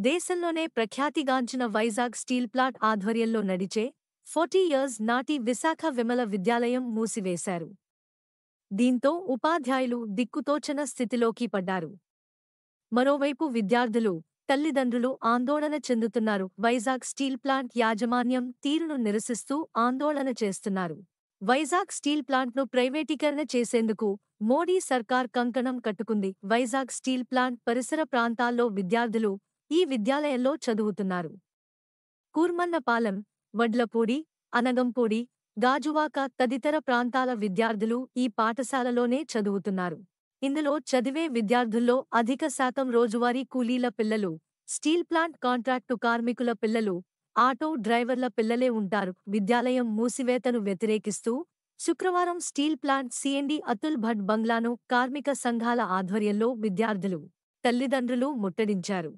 దేశంలోనే ప్రఖ్యాతిగాంచిన Vizag steel plant ఆధ్వర్యంలో నడిచే 40 ఇయర్స్ నాటి విశాఖ విమల విద్యాలయం మూసివేశారు. దీంతో ఉపాధ్యాయులు దిక్కుతోచన స్థితిలోకి పడ్డారు. మరోవైపు విద్యార్థులు, తల్లిదండ్రులు ఆందోళన చెందుతున్నారు. వైజాగ్ స్టీల్ ప్లాంట్ యాజమాన్యం తీరును నిరసిస్తూ ఆందోళన చేస్తున్నారు. వైజాగ్ స్టీల్ ప్లాంట్ను ప్రైవేటీకరణ చేసేందుకు మోడీ సర్కార్ కంకణం కట్టుకుంది. వైజాగ్ స్టీల్ ప్లాంట్ పరిసర ప్రాంతాల్లో విద్యార్థులు ఈ విద్యాలయంలో చదువుతున్నారు. కూర్మన్నపాలెం, వడ్లపూడి, అనగంపూడి, గాజువాక తదితర ప్రాంతాల విద్యార్థులు ఈ పాఠశాలలోనే చదువుతున్నారు. ఇందులో చదివే విద్యార్థుల్లో అధిక శాతం రోజువారీ కూలీల పిల్లలు, స్టీల్ ప్లాంట్ కాంట్రాక్టు కార్మికుల పిల్లలు, ఆటో డ్రైవర్ల పిల్లలే ఉంటారు. విద్యాలయం మూసివేతను వ్యతిరేకిస్తూ శుక్రవారం steel plant CMD Atul Bhatt బంగ్లాను కార్మిక సంఘాల ఆధ్వర్యంలో విద్యార్థులు, తల్లిదండ్రులు ముట్టడించారు.